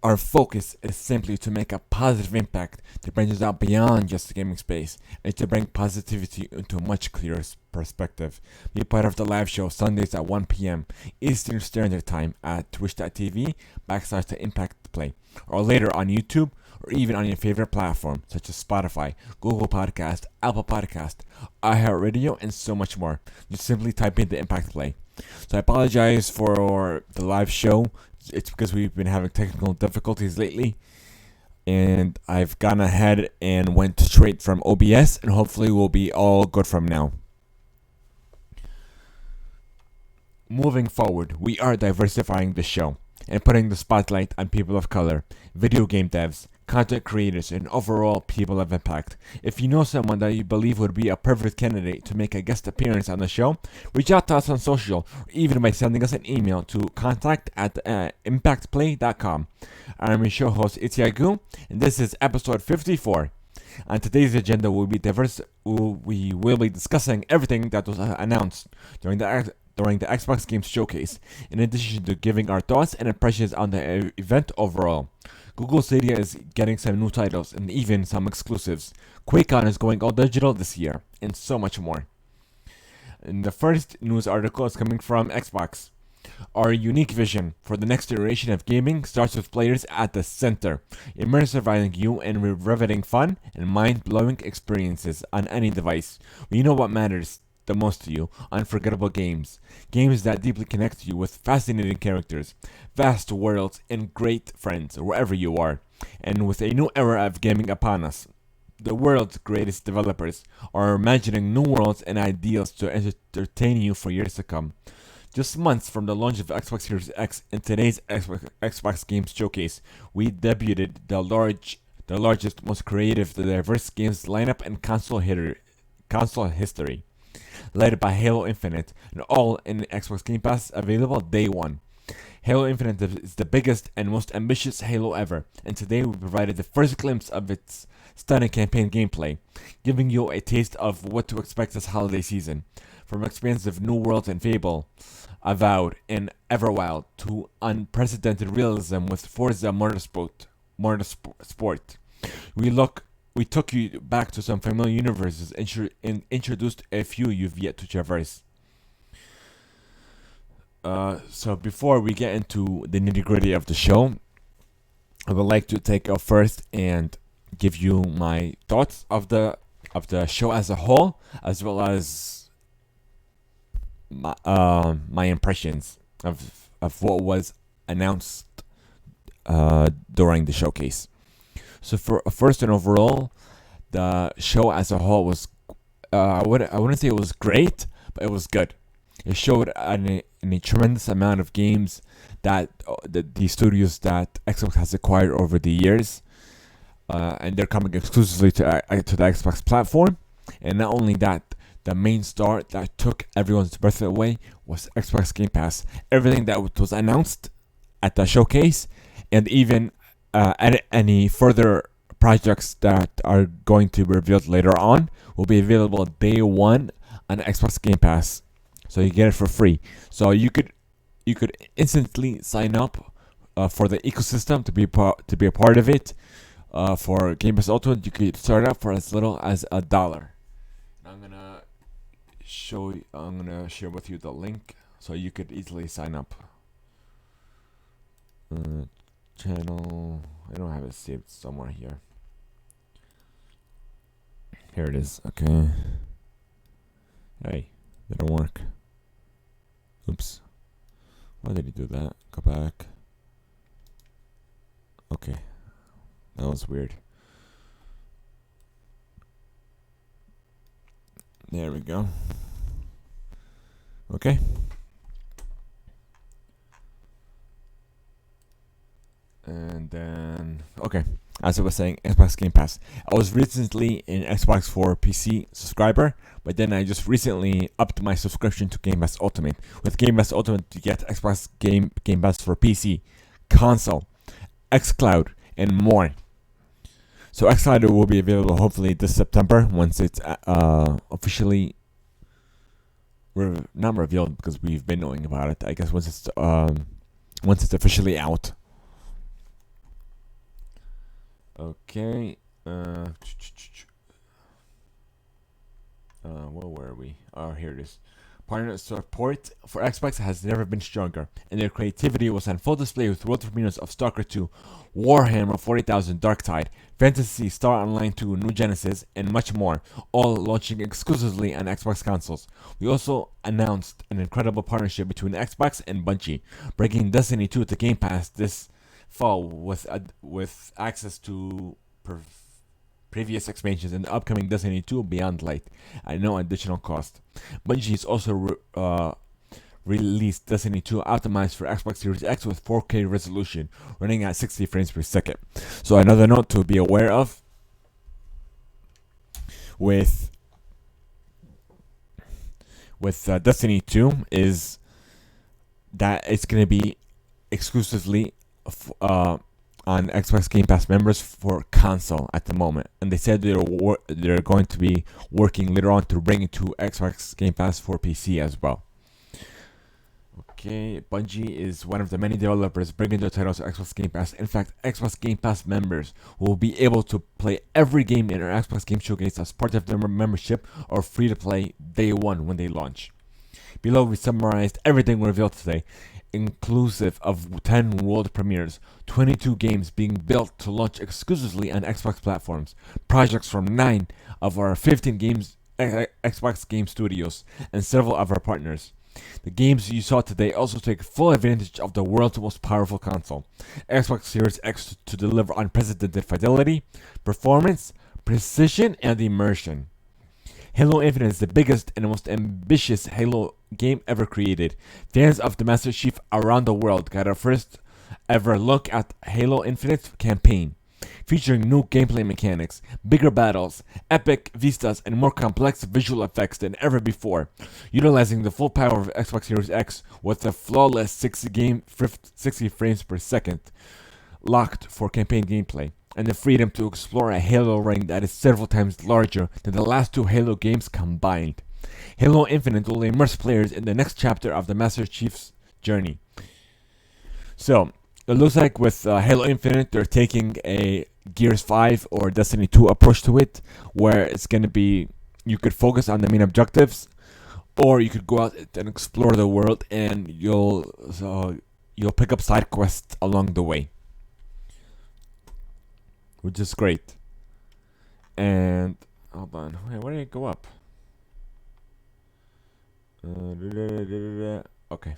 Our focus is simply to make a positive impact to bring us out beyond just the gaming space and to bring positivity into a much clearer perspective. Be part of the live show Sundays at 1 p.m. Eastern Standard Time at twitch.tv / the Impact Play, or later on YouTube, or even on your favorite platform such as Spotify, Google Podcast, Apple Podcast, iHeartRadio, and so much more. Just simply type in the Impact Play. So I apologize for the live show. It's because we've been having technical difficulties lately, and I've gone ahead and went straight from OBS, and hopefully we'll be all good from now. Moving forward, we are diversifying the show and putting the spotlight on people of color, video game devs, content creators, and overall people of impact. If you know someone that you believe would be a perfect candidate to make a guest appearance on the show, reach out to us on social, or even by sending us an email to contact@impactplay.com. I'm your show host, Itiagu, and this is episode 54. On today's agenda, we will be discussing everything that was announced during the Xbox Games Showcase, in addition to giving our thoughts and impressions on the event overall. Google Stadia is getting some new titles and even some exclusives. QuakeCon is going all digital this year, and so much more. And the first news article is coming from Xbox. Our unique vision for the next generation of gaming starts with players at the center, immersing you in riveting fun and mind-blowing experiences on any device. We know what matters the most to you: unforgettable games. Games that deeply connect you with fascinating characters, vast worlds, and great friends wherever you are. And with a new era of gaming upon us, the world's greatest developers are imagining new worlds and ideals to entertain you for years to come. Just months from the launch of Xbox Series X in today's Xbox Games Showcase, we debuted the largest, most creative, diverse games lineup in console history, led by Halo Infinite, and all in Xbox Game Pass, available day one. Halo Infinite is the biggest and most ambitious Halo ever, and today we provided the first glimpse of its stunning campaign gameplay, giving you a taste of what to expect this holiday season. From expansive new worlds and Fable, Avowed, and Everwild, to unprecedented realism with Forza Motorsport. We took you back to some familiar universes and introduced a few you've yet to traverse. So before we get into the nitty gritty of the show, I would like to take up first and give you my thoughts of the show as a whole, as well as my impressions of what was announced during the showcase. So for first and overall, the show as a whole was I wouldn't say it was great, but it was good. It showed a tremendous amount of games that the studios that Xbox has acquired over the years, and they're coming exclusively to the Xbox platform. And not only that, the main star that took everyone's breath away was Xbox Game Pass. Everything that was announced at the showcase, and even any further projects that are going to be revealed later on, will be available day one on Xbox Game Pass. So you get it for free. So you could instantly sign up for the ecosystem to be a part of it. For Game Pass Ultimate, you could start up for as little as $1. I'm gonna share with you the link so you could easily sign up. Channel. I don't have it saved somewhere here. Here it is. Okay. Hey, didn't work. Oops. Why did he do that? Go back. Okay. That was weird. There we go. Okay. And then, okay, as I was saying, Xbox Game Pass. I was recently an Xbox for PC subscriber, but then I just recently upped my subscription to Game Pass Ultimate. With Game Pass Ultimate, you get Xbox Game Pass for PC, console, xCloud, and more. So xCloud will be available hopefully this September once it's officially not revealed, because we've been knowing about it. I guess once it's officially out. Okay. Where were we? Oh, here it is. Partner support for Xbox has never been stronger, and their creativity was on full display with world premieres of Stalker 2, Warhammer 40,000 Darktide, Fantasy Star Online 2 New Genesis, and much more, all launching exclusively on Xbox consoles. We also announced an incredible partnership between Xbox and Bungie, bringing Destiny 2 to Game Pass this fall with access to previous expansions and the upcoming Destiny 2 Beyond Light at no additional cost. Bungie has also released Destiny 2 optimized for Xbox Series X with 4K resolution, running at 60 frames per second. So another note to be aware of with Destiny 2 is that it's going to be exclusively on Xbox Game Pass members for console at the moment, and they said they're going to be working later on to bring it to Xbox Game Pass for PC as well. Okay, Bungie is one of the many developers bringing their titles to Xbox Game Pass. In fact, Xbox Game Pass members will be able to play every game in our Xbox Game Showcase as part of their membership or free to play day one when they launch. Below, we summarized everything revealed today, inclusive of 10 world premieres, 22 games being built to launch exclusively on Xbox platforms, projects from 9 of our 15 games Xbox game studios, and several of our partners. The games you saw today also take full advantage of the world's most powerful console, Xbox Series X, to deliver unprecedented fidelity, performance, precision, and immersion. Halo Infinite is the biggest and most ambitious Halo game ever created. Fans of the Master Chief around the world got a first ever look at Halo Infinite campaign, featuring new gameplay mechanics, bigger battles, epic vistas, and more complex visual effects than ever before, utilizing the full power of Xbox Series X with a flawless 60 frames per second locked for campaign gameplay, and the freedom to explore a Halo ring that is several times larger than the last two Halo games combined. Halo Infinite will immerse players in the next chapter of the Master Chief's journey. So, it looks like with Halo Infinite, they're taking a Gears 5 or Destiny 2 approach to it, where it's going to be, you could focus on the main objectives, or you could go out and explore the world, and you'll pick up side quests along the way, which is great. And hold on, where did it go up? Okay.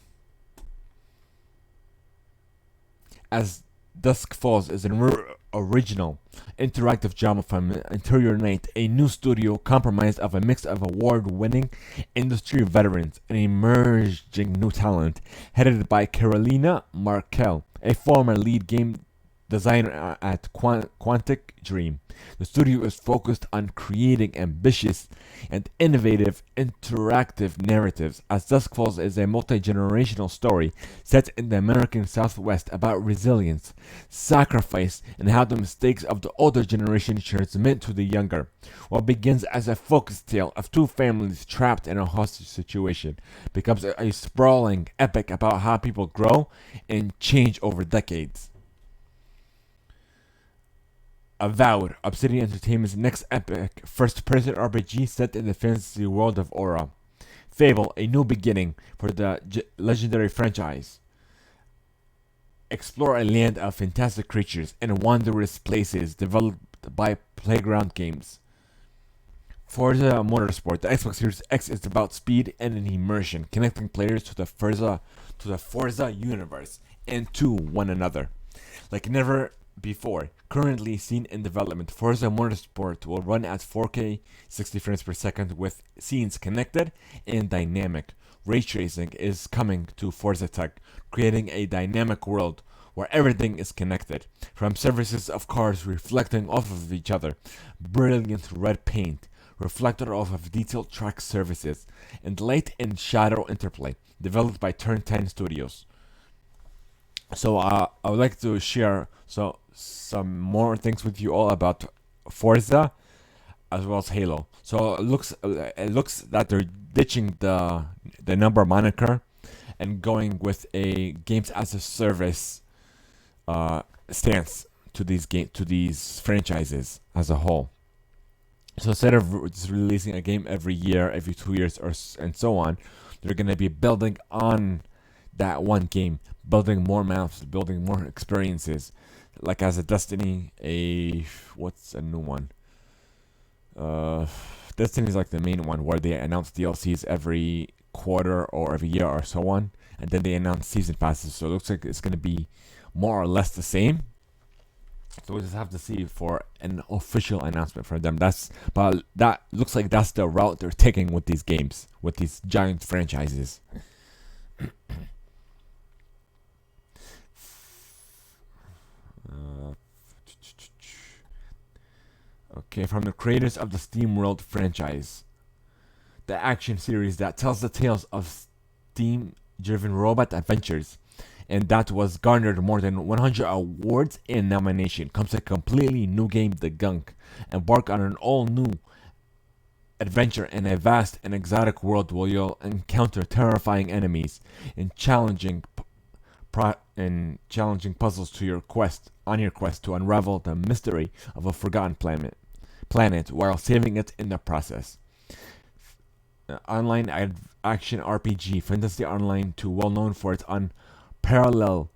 As Dusk Falls is an original interactive drama from Interior Night, a new studio comprised of a mix of award-winning industry veterans and emerging new talent, headed by Carolina Markel, a former lead game designer at Quantic Dream. The studio is focused on creating ambitious and innovative interactive narratives, as Dusk Falls is a multi-generational story set in the American Southwest about resilience, sacrifice, and how the mistakes of the older generation transmit to the younger. What begins as a focused tale of two families trapped in a hostage situation becomes a sprawling epic about how people grow and change over decades. Avowed, Obsidian Entertainment's next epic first-person RPG set in the fantasy world of Aura. Fable, a new beginning for the legendary franchise. Explore a land of fantastic creatures and wondrous places developed by Playground Games. Forza Motorsport, the Xbox Series X is about speed and an immersion, connecting players to the Forza universe and to one another. Like never before, currently seen in development, Forza Motorsport will run at 4K 60 frames per second with scenes connected and dynamic. Ray tracing is coming to Forza Tech, creating a dynamic world where everything is connected, from surfaces of cars reflecting off of each other, brilliant red paint, reflector off of detailed track surfaces, and light and shadow interplay, developed by Turn 10 Studios. So I would like to share some more things with you all about Forza as well as Halo. So it looks that they're ditching the number moniker and going with a games as a service stance to these franchises as a whole. So instead of just releasing a game every year, every 2 years, and so on, they're gonna be building on that one game, building more maps, building more experiences. Like as a Destiny, what's a new one? Destiny is like the main one where they announce DLCs every quarter or every year or so on, and then they announce season passes. So it looks like it's gonna be more or less the same. So we just have to see for an official announcement from them. But that looks like that's the route they're taking with these games, with these giant franchises. Uh, okay, from the creators of the SteamWorld franchise, the action series that tells the tales of steam-driven robot adventures, and that was garnered more than 100 awards and nomination, comes a completely new game, The Gunk. Embark on an all-new adventure in a vast and exotic world where you'll encounter terrifying enemies and challenging puzzles to your quest to unravel the mystery of a forgotten planet while saving it in the process. Online action RPG Fantasy Online 2, well known for its unparalleled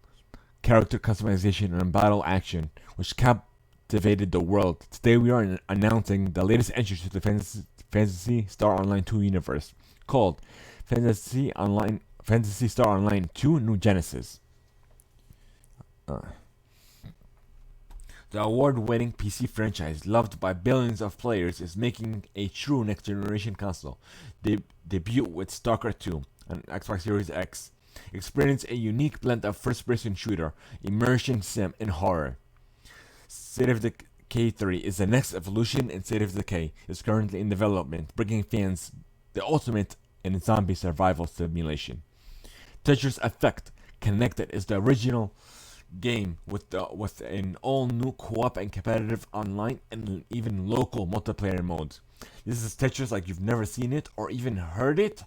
character customization and battle action, which captivated the world. Today we are announcing the latest entry to the Fantasy Star Online 2 universe, called Fantasy Star Online 2 New Genesis. The award-winning PC franchise, loved by billions of players, is making a true next-generation console debut with Stalker 2 on Xbox Series X. Experience a unique blend of first-person shooter, immersion sim, and horror. State of Decay 3 is the next evolution, and State of Decay is currently in development, bringing fans the ultimate in zombie survival simulation. Tetris Effect Connected is the original game with an all new co-op and competitive online and even local multiplayer modes. This is Tetris like you've never seen it or even heard it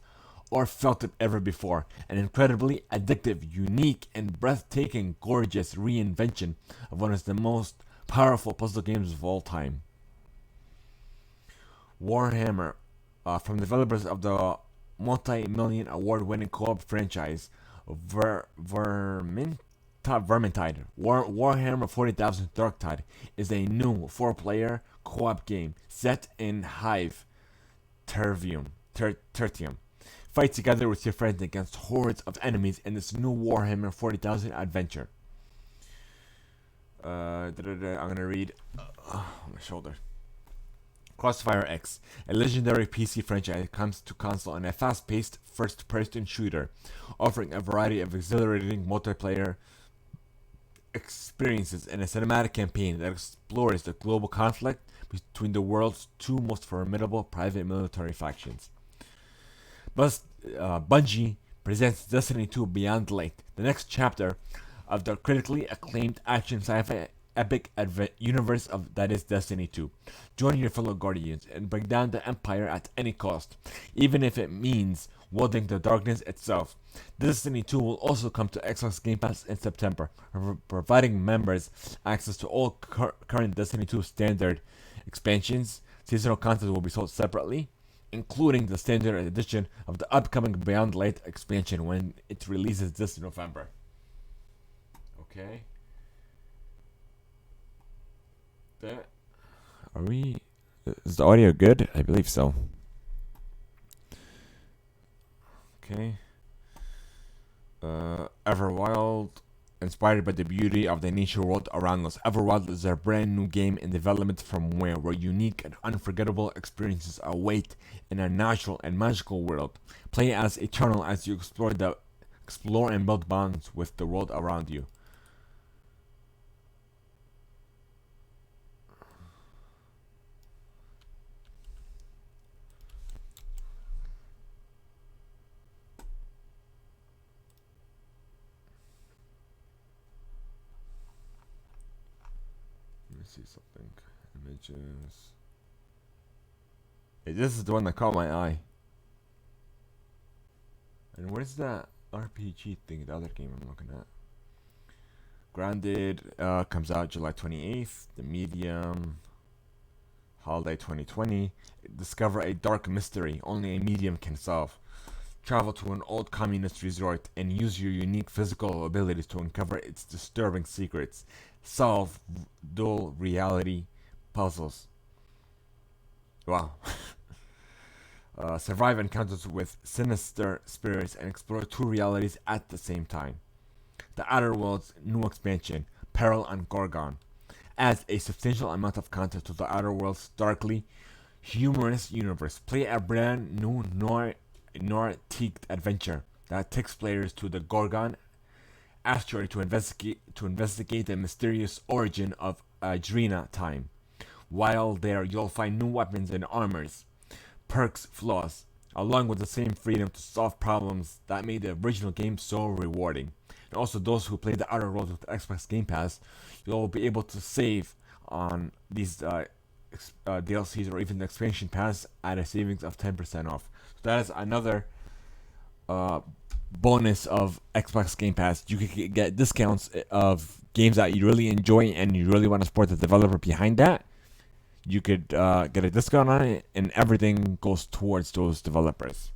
or felt it ever before. An incredibly addictive, unique, and breathtaking, gorgeous reinvention of one of the most powerful puzzle games of all time. Warhammer, from developers of the multi-million award-winning co-op franchise Vermintide. Warhammer 40,000 Darktide is a new 4-player co-op game set in Hive Tertium. Fight together with your friends against hordes of enemies in this new Warhammer 40,000 adventure. I'm gonna read on my shoulder. Crossfire X, a legendary PC franchise, comes to console in a fast-paced first-person shooter, offering a variety of exhilarating multiplayer experiences and a cinematic campaign that explores the global conflict between the world's two most formidable private military factions. Bungie presents Destiny 2 Beyond Light, the next chapter of the critically acclaimed action sci-fi epic universe that is Destiny 2. Join your fellow Guardians and bring down the Empire at any cost, even if it means wielding the darkness itself. Destiny 2 will also come to Xbox Game Pass in September, providing members access to all current Destiny 2 standard expansions. Seasonal content will be sold separately, including the standard edition of the upcoming Beyond Light expansion when it releases this November. Okay. Is the audio good? I believe so. Okay. Everwild, inspired by the beauty of the nature world around us. Everwild is a brand new game in development from where unique and unforgettable experiences await in a natural and magical world. Play as Eternal as you explore and build bonds with the world around you. See something. Images. Hey, this is the one that caught my eye. And where's that RPG thing, the other game I'm looking at? Grounded comes out July 28th. The Medium, holiday 2020. Discover a dark mystery only a medium can solve. Travel to an old communist resort and use your unique physical abilities to uncover its disturbing secrets. Solve dual reality puzzles. Wow. Survive encounters with sinister spirits and explore two realities at the same time. The Outer Worlds new expansion, Peril on Gorgon, adds a substantial amount of content to the Outer Worlds' darkly humorous universe. Play a brand new noir-themed adventure that takes players to the Gorgon asteroid to investigate the mysterious origin of Adrena time. While there, you'll find new weapons and armors, perks, flaws, along with the same freedom to solve problems that made the original game so rewarding. And also, those who play the Outer Worlds with Xbox Game Pass, you'll be able to save on these DLCs or even the expansion pass at a savings of 10% off. So that is another bonus of Xbox Game Pass. You can get discounts of games that you really enjoy and you really want to support the developer behind that. You could get a discount on it, and everything goes towards those developers.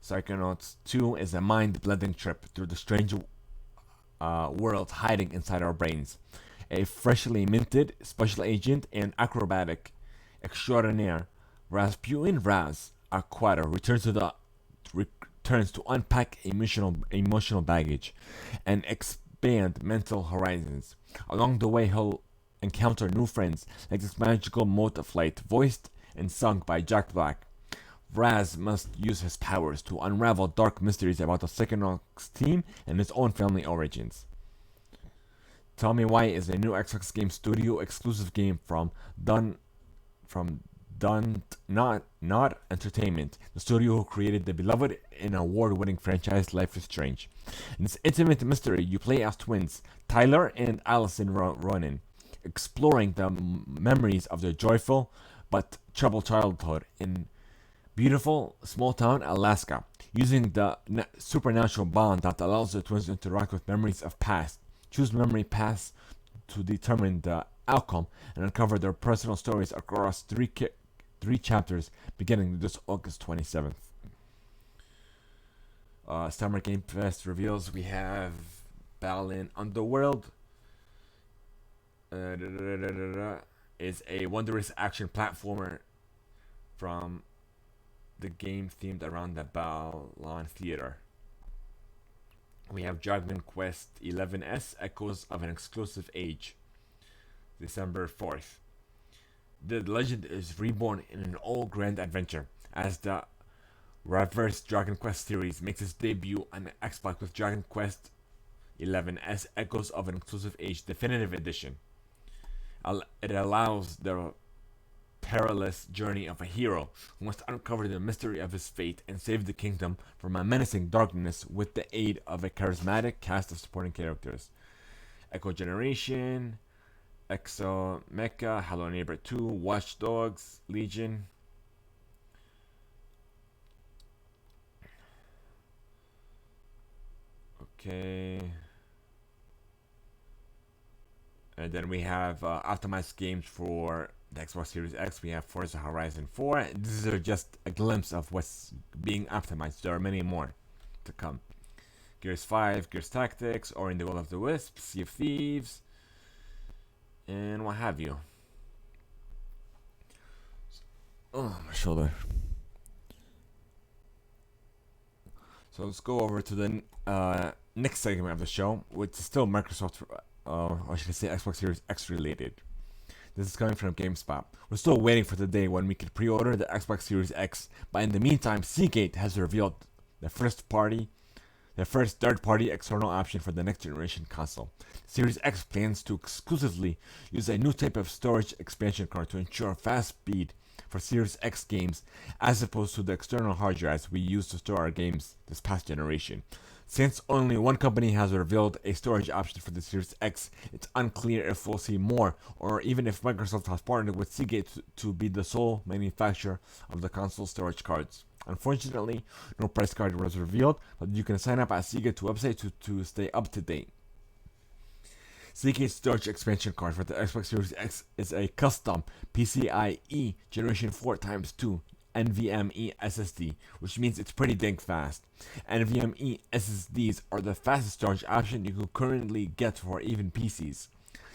Psychonauts 2 is a mind-blending trip through the strange world hiding inside our brains. A freshly minted special agent and acrobatic extraordinaire, Rasputin Raz Aquata returns to unpack emotional baggage and expand mental horizons. Along the way, he'll encounter new friends like this magical mote of light, voiced and sung by Jack Black. Raz must use his powers to unravel dark mysteries about the Psychonauts team and his own family origins. Tell Me Why is a new Xbox Game Studio exclusive game from Not Entertainment, the studio who created the beloved and award-winning franchise Life is Strange. In this intimate mystery, you play as twins, Tyler and Allison Ronan, exploring the memories of their joyful but troubled childhood in beautiful small town Alaska, using the supernatural bond that allows the twins to interact with memories of past. Choose memory paths to determine the outcome and uncover their personal stories across three chapters beginning this August 27th. Summer Game Fest reveals we have Balan Underworld. Is a wondrous action platformer from the game themed around the Balan Theater. We have Dragon Quest XI's Echoes of an Exclusive Age, December 4th. The legend is reborn in an all-grand adventure as the Reverse Dragon Quest series makes its debut on Xbox with Dragon Quest XI's Echoes of an Exclusive Age Definitive Edition. It allows the perilous journey of a hero who must uncover the mystery of his fate and save the kingdom from a menacing darkness with the aid of a charismatic cast of supporting characters. Echo Generation, Exo Mecha, Hello Neighbor 2, Watch Dogs, Legion. Okay. And then we have optimized games for the Xbox Series X. We have Forza Horizon 4. These are just a glimpse of what's being optimized. There are many more to come. Gears 5, Gears Tactics, Ori and the Will of the Wisps, Sea of Thieves, and what have you. Oh, my shoulder. So let's go over to the next segment of the show, which is still Microsoft, or should I say Xbox Series X related. This is coming from GameSpot. We're still waiting for the day when we can pre-order the Xbox Series X, but in the meantime, Seagate has revealed the first third-party external option for the next generation console. Series X plans to exclusively use a new type of storage expansion card to ensure fast speed for Series X games, as opposed to the external hard drives we used to store our games this past generation. Since only one company has revealed a storage option for the Series X, it's unclear if we'll see more, or even if Microsoft has partnered with Seagate to be the sole manufacturer of the console storage cards. Unfortunately, no price card was revealed, but you can sign up at Seagate website to stay up to date. CK Storage Expansion Card for the Xbox Series X is a custom PCIe Generation 4 x 2 NVMe SSD, which means it's pretty dang fast. NVMe SSDs are the fastest storage option you can currently get for even PCs.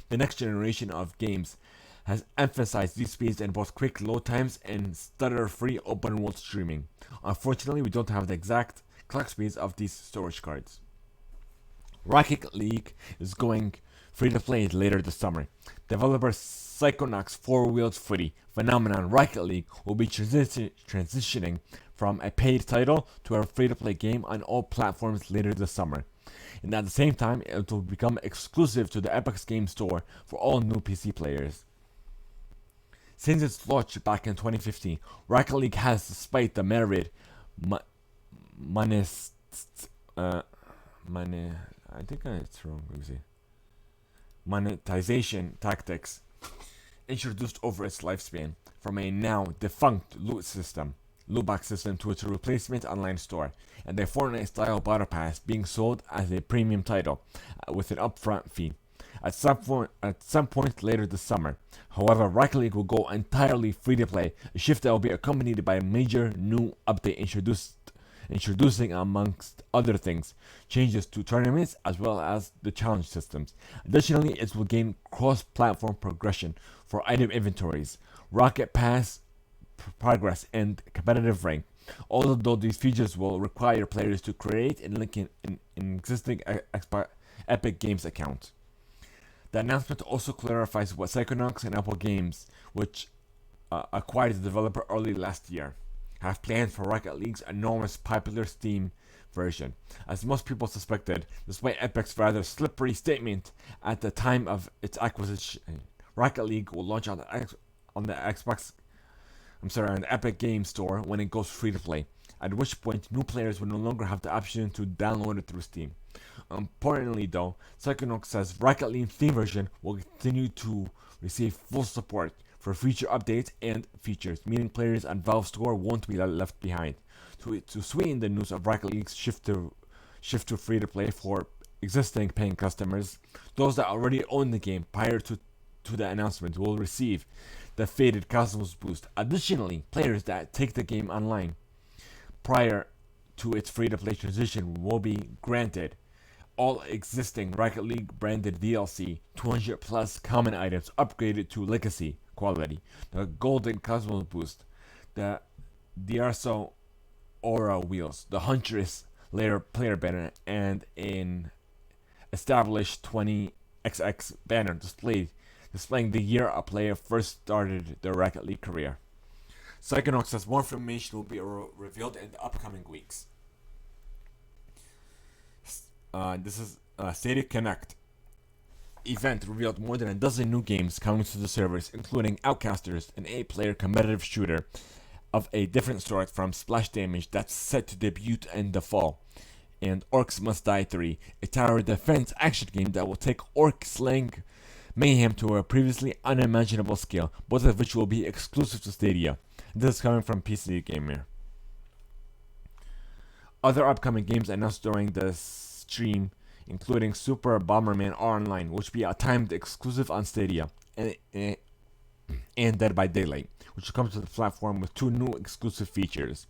The next generation of games has emphasized these speeds in both quick load times and stutter-free open-world streaming. Unfortunately, we don't have the exact clock speeds of these storage cards. Rocket League is going free-to-play later this summer. Developer Psychonauts 4-wheeled footy phenomenon Rocket League will be transitioning from a paid title to a free-to-play game on all platforms later this summer. And at the same time, it will become exclusive to the Epic Game Store for all new PC players. Since its launch back in 2015, Rocket League has, despite the myriad monetization tactics introduced over its lifespan, from a now defunct loot box system to its replacement online store, and a Fortnite-style battle pass being sold as a premium title with an upfront fee. At some point later this summer, however, Rocket League will go entirely free to play, a shift that will be accompanied by a major new update introducing, amongst other things, changes to tournaments as well as the challenge systems. Additionally, it will gain cross-platform progression for item inventories, Rocket Pass progress, and competitive rank. Although these features will require players to create and link in existing Epic Games accounts. The announcement also clarifies what Psychonauts and Apple Games, which acquired the developer early last year, have planned for Rocket League's enormous popular Steam version. As most people suspected, despite Epic's rather slippery statement at the time of its acquisition, Rocket League will launch on the Epic Games Store when it goes free to play, at which point new players will no longer have the option to download it through Steam. Importantly though, Psychonauts says Rocket League theme version will continue to receive full support for future updates and features, meaning players on Valve Store won't be left behind. To sweeten the news of Rocket League's shift to free to play for existing paying customers, those that already own the game prior to the announcement will receive the faded Cosmos boost. Additionally, players that take the game online prior to its free to play transition will be granted all existing Rocket League branded DLC, 200 plus common items upgraded to Legacy quality, the Golden Cosmos boost, the Diarso Aura wheels, the Huntress layer player banner, and an established 20XX banner displaying the year a player first started their Rocket League career. Psychonauts says more information will be revealed in the upcoming weeks. This is Stadia Connect event revealed more than a dozen new games coming to the servers, including Outcasters, an 8-player competitive shooter of a different sort from Splash Damage that's set to debut in the fall, and Orcs Must Die 3, a tower defense action game that will take orc slaying mayhem to a previously unimaginable scale, both of which will be exclusive to Stadia. This is coming from PC Gamer. Other upcoming games announced during the stream, including Super Bomberman Online, which will be a timed exclusive on Stadia, and Dead by Daylight, which will come to the platform with two new exclusive features: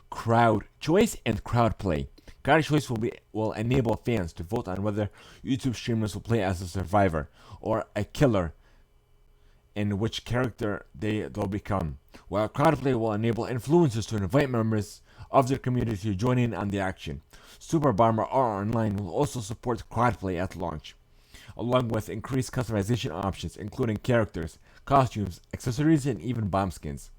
Crowd Choice and Crowd Play. Crowd Choice will enable fans to vote on whether YouTube streamers will play as a survivor or a killer, and which character they'll become, while Crowd Play will enable influencers to invite members of their community to join in on the action. Super Bomber R Online will also support Crowd Play at launch, along with increased customization options, including characters, costumes, accessories, and even bomb skins.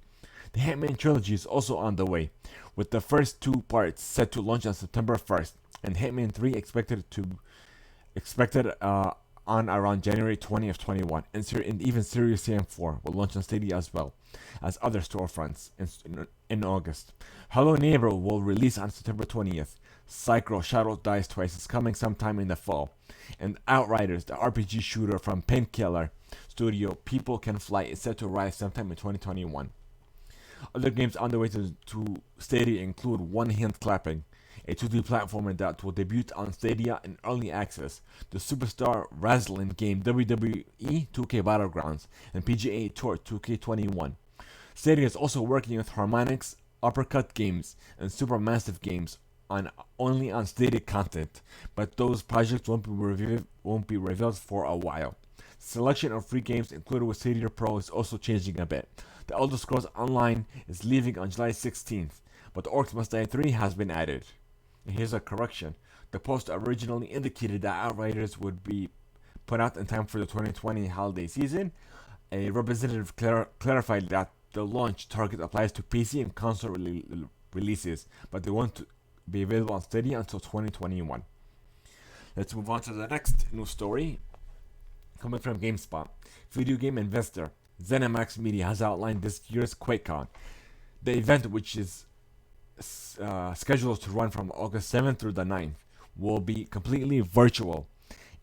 The Hitman trilogy is also on the way, with the first two parts set to launch on September 1st, and Hitman 3 expected on around January 20th, 21, and even Serious Sam 4 will launch on Stadia as well as other storefronts in August. Hello Neighbor will release on September 20th. Psycho Shadow Dies Twice is coming sometime in the fall, and Outriders, the RPG shooter from Painkiller Studio People Can Fly, is set to rise sometime in 2021. Other games on the way to Stadia include One Hand Clapping, a 2D platformer that will debut on Stadia in early access, the superstar wrestling game WWE 2K Battlegrounds, and PGA Tour 2K21. Stadia is also working with Harmonix, Uppercut Games, and Supermassive Games only on Stadia content, but those projects won't be revealed for a while. Selection of free games included with Stadia Pro is also changing a bit. The Elder Scrolls Online is leaving on July 16th, but the Orcs Must Die 3 has been added. And here's a correction. The post originally indicated that Outriders would be put out in time for the 2020 holiday season. A representative clarified that the launch target applies to PC and console releases, but they won't be available on Stadia until 2021. Let's move on to the next news story. Coming from GameSpot, video game investor ZeniMax Media has outlined this year's QuakeCon. The event, which is scheduled to run from August 7th through the 9th, will be completely virtual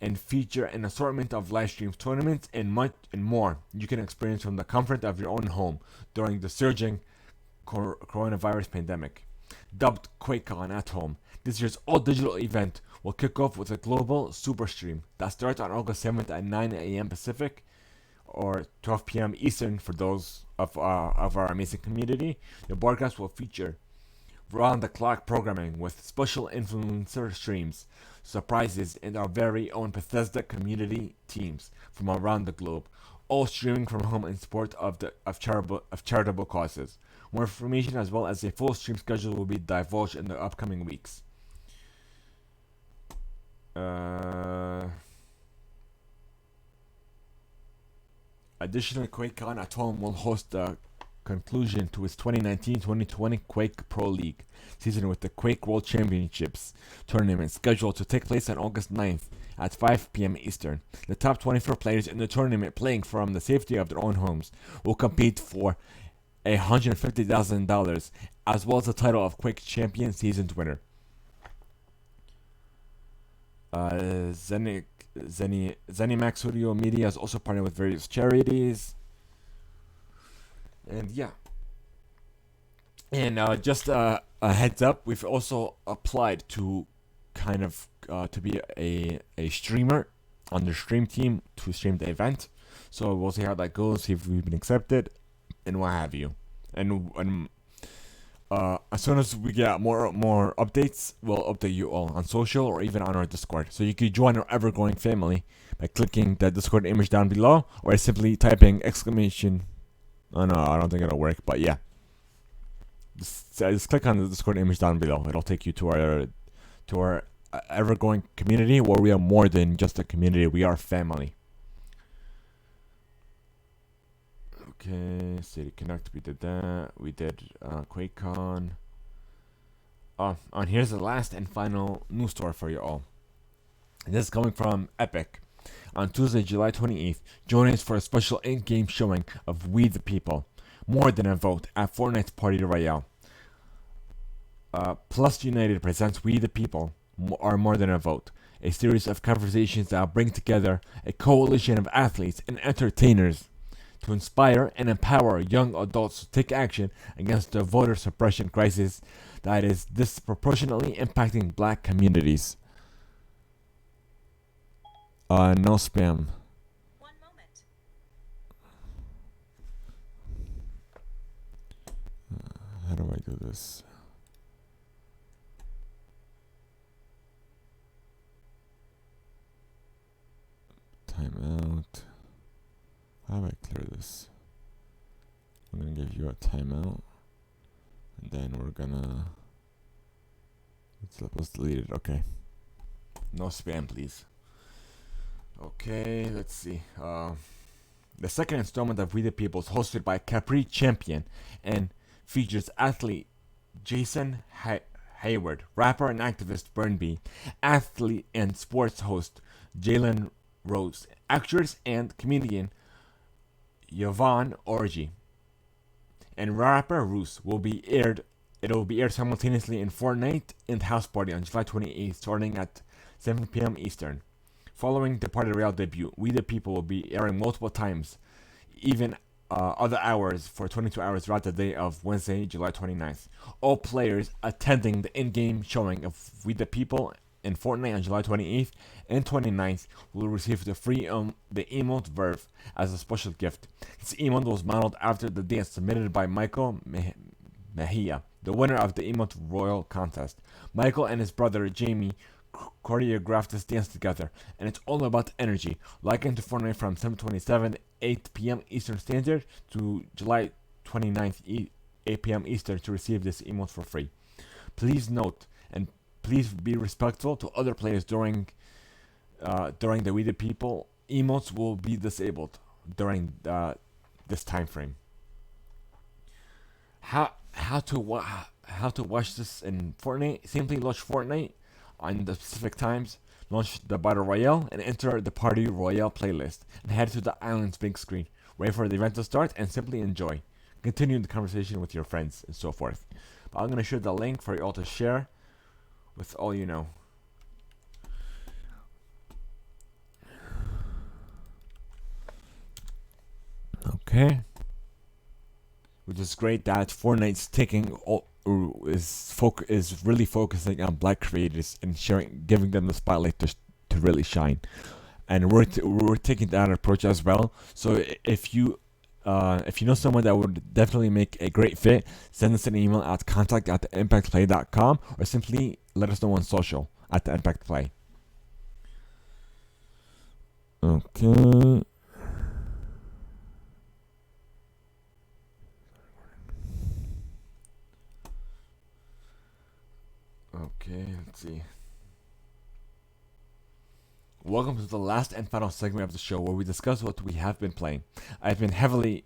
and feature an assortment of live streams, tournaments, and much and more you can experience from the comfort of your own home during the surging coronavirus pandemic. Dubbed QuakeCon at Home, this year's all-digital event will kick off with a global super stream that starts on August 7th at 9 a.m. Pacific or 12 p.m. Eastern for those of our amazing community. The broadcast will feature round-the-clock programming with special influencer streams, surprises, and our very own Bethesda community teams from around the globe, all streaming from home in support of charitable causes. More information as well as a full stream schedule will be divulged in the upcoming weeks. Additionally, QuakeCon at Home will host the conclusion to its 2019-2020 Quake Pro League season with the Quake World Championships tournament scheduled to take place on August 9th at 5 p.m. Eastern. The top 24 players in the tournament, playing from the safety of their own homes, will compete for $150,000 as well as the title of Quake Champion Season's winner. ZeniMax Studio Media is also partnered with various charities. And yeah. And just a heads up, we've also applied to kind of to be a streamer on the stream team to stream the event. So we'll see how that goes, see if we've been accepted, and what have you. And as soon as we get more updates, we'll update you all on social or even on our Discord. So you can join our ever-growing family by clicking the Discord image down below, or simply typing exclamation. Oh no, I don't think it'll work, but yeah. Just click on the Discord image down below. It'll take you to our ever-growing community where we are more than just a community. We are family. Okay, City Connect, we did that. We did QuakeCon. And here's the last and final news story for you all. This is coming from Epic. On Tuesday, July 28th, join us for a special in-game showing of We the People, More Than a Vote at Fortnite's Party Royale. Plus United presents We the People, are More Than a Vote, a series of conversations that bring together a coalition of athletes and entertainers to inspire and empower young adults to take action against the voter suppression crisis that is disproportionately impacting black communities. No spam. One moment. How do I do this? Timeout. How do I clear this? I'm gonna give you a timeout, and then we're gonna let's delete it. Okay. No spam, please. Okay, let's see. The second installment of We the People is hosted by Capri Champion and features athlete Jason Hayward, rapper and activist Burn B, athlete and sports host Jalen Rose, actress and comedian Yvonne Orji, and rapper Roos will be aired. It will be aired simultaneously in Fortnite and House Party on July 28th, starting at 7 p.m. Eastern. Following the Party Royale debut, We the People will be airing multiple times, even other hours for 22 hours throughout the day of Wednesday, July 29th. All players attending the in-game showing of We the People in Fortnite on July 28th and 29th will receive the emote Verve as a special gift. This emote was modeled after the dance submitted by Michael Mejia, the winner of the Emote Royal contest. Michael and his brother Jamie choreographed this dance together, and it's all about energy. Log into Fortnite from 7:27, 8 p.m. Eastern Standard to July 29th, 8 p.m. Eastern to receive this emote for free. Please note, and please be respectful to other players during the We the People. Emotes will be disabled during this time frame. How to watch this in Fortnite? Simply launch Fortnite on the specific times, launch the Battle Royale, and enter the Party Royale playlist, and head to the island's big screen. Wait for the event to start, and simply enjoy. Continue the conversation with your friends, and so forth. But I'm going to share the link for you all to share with all you know. Okay. Which is great that Fortnite's is really focusing on black creators and giving them the spotlight to really shine. And we're taking that approach as well. So if you know someone that would definitely make a great fit, send us an email at contact@theimpactplay.com or simply let us know on social at the Impact Play. Okay. Okay, let's see. Welcome to the last and final segment of the show where we discuss what we have been playing. I've been heavily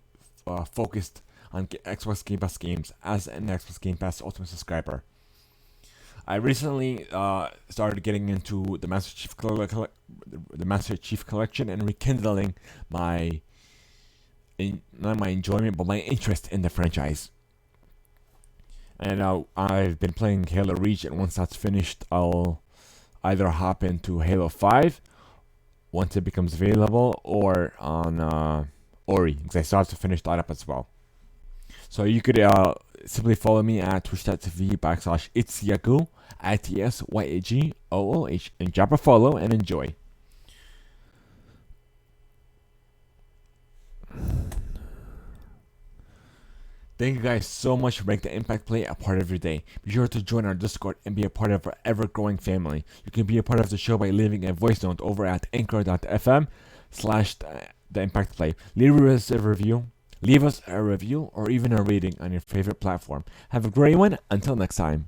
focused on Xbox Game Pass games as an Xbox Game Pass Ultimate subscriber. I recently started getting into the Master Chief Collection and rekindling not my enjoyment but my interest in the franchise. And I've been playing Halo Reach, and once that's finished, I'll either hop into Halo 5 once it becomes available, or on Ori, because I still have to finish that up as well. So you could simply follow me at twitch.tv/itsyagu, ITSYAGOOH, and drop a follow and enjoy. Thank you guys so much for making the Impact Play a part of your day. Be sure to join our Discord and be a part of our ever-growing family. You can be a part of the show by leaving a voice note over at anchor.fm/the Impact Play. Leave us a review, or even a rating on your favorite platform. Have a great one. Until next time.